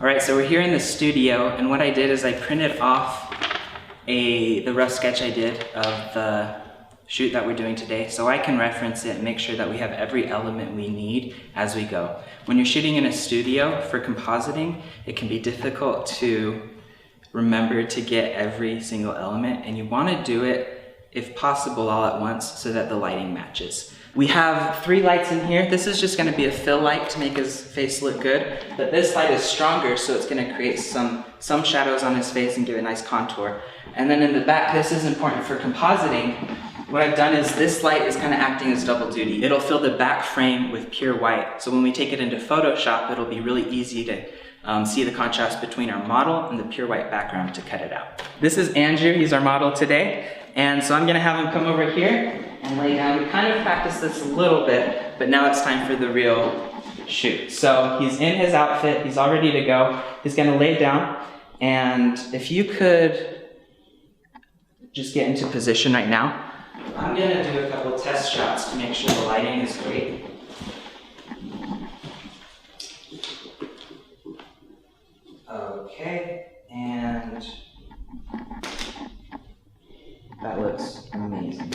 All right, so we're here in the studio, and what I did is I printed off the rough sketch I did of the shoot that we're doing today, so I can reference it and make sure that we have every element we need as we go. When you're shooting in a studio for compositing, it can be difficult to remember to get every single element, and you want to do it, if possible, all at once so that the lighting matches. We have 3 lights in here. This is just going to be a fill light to make his face look good, but this light is stronger, so it's going to create some shadows on his face and give a nice contour. And then in the back, this is important for compositing. What I've done is this light is kind of acting as double duty. It'll fill the back frame with pure white, so when we take it into Photoshop, it'll be really easy to see the contrast between our model and the pure white background to cut it out. This is Andrew, he's our model today, and so I'm gonna have him come over here and lay down. We kind of practiced this a little bit, but now it's time for the real shoot. So he's in his outfit, he's all ready to go. He's gonna lay down, and if you could just get into position right now. I'm gonna do a couple test shots to make sure the lighting is great. Okay, and that looks amazing.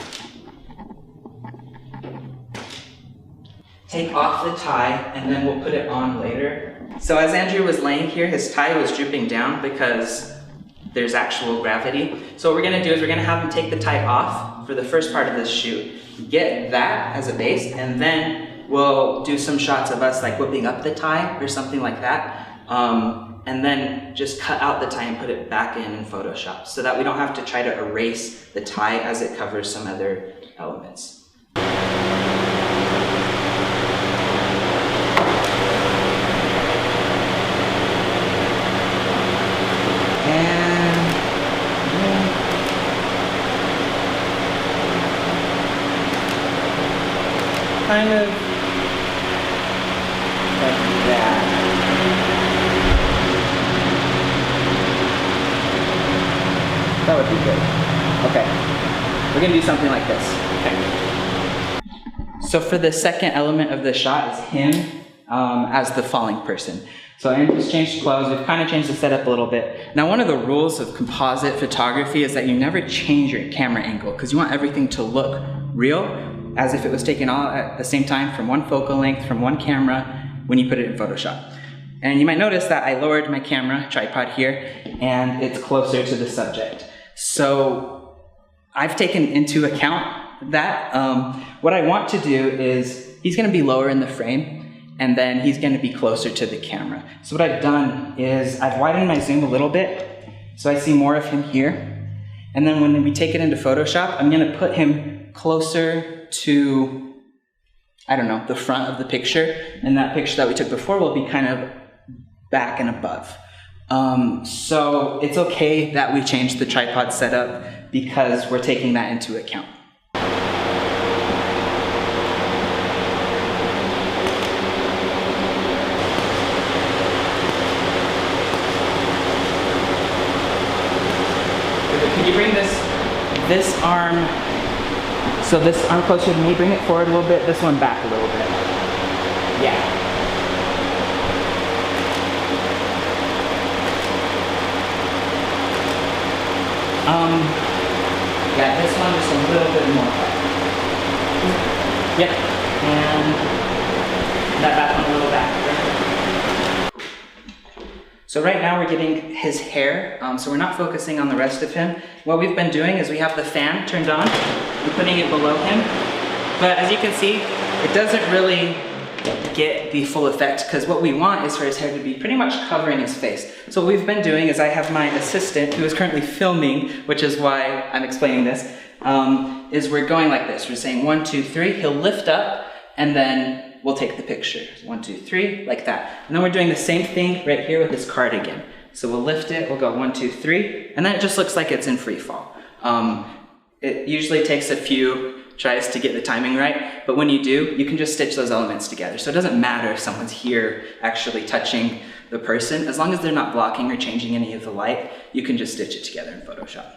Take off the tie, and then we'll put it on later. So as Andrew was laying here, his tie was drooping down because there's actual gravity. So what we're gonna do is we're gonna have him take the tie off for the first part of this shoot, get that as a base, and then we'll do some shots of us like whipping up the tie or something like that. And then just cut out the tie and put it back in Photoshop so that we don't have to try to erase the tie as it covers some other elements. And kind of like that. That would be good. Okay, we're gonna do something like this. Okay. So for the second element of the shot is him as the falling person. So Andrew's changed clothes, we've kind of changed the setup a little bit. Now one of the rules of composite photography is that you never change your camera angle because you want everything to look real, as if it was taken all at the same time from one focal length, from one camera, when you put it in Photoshop. And you might notice that I lowered my camera tripod here and it's closer to the subject. So I've taken into account that. What I want to do is, he's gonna be lower in the frame and then he's gonna be closer to the camera. So what I've done is I've widened my zoom a little bit so I see more of him here. And then when we take it into Photoshop, I'm gonna put him closer to, I don't know, the front of the picture. And that picture that we took before will be kind of back and above. So it's okay that we changed the tripod setup because we're taking that into account. Can you bring this arm, so this arm closer to me, bring it forward a little bit, this one back a little bit. Yeah. Yeah, this one just a little bit more. Yep, and that back one a little back. So right now we're getting his hair, so we're not focusing on the rest of him. What we've been doing is we have the fan turned on, we're putting it below him, but as you can see, it doesn't really get the full effect because what we want is for his hair to be pretty much covering his face. So what we've been doing is I have my assistant who is currently filming, which is why I'm explaining this, is we're going like this. We're saying 1, 2, 3, he'll lift up and then we'll take the picture. 1, 2, 3, like that. And then we're doing the same thing right here with his cardigan. So we'll lift it, we'll go 1, 2, 3, and then it just looks like it's in free fall. It usually takes a few tries to get the timing right, but when you do, you can just stitch those elements together. So it doesn't matter if someone's here actually touching the person, as long as they're not blocking or changing any of the light, you can just stitch it together in Photoshop.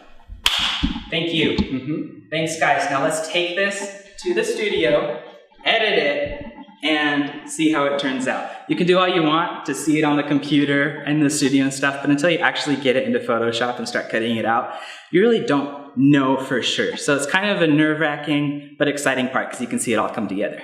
Thank you. Thanks guys. Now let's take this to the studio, edit it, and see how it turns out. You can do all you want to see it on the computer and the studio and stuff, but until you actually get it into Photoshop and start cutting it out, you really don't know for sure. So it's kind of a nerve-wracking but exciting part because you can see it all come together.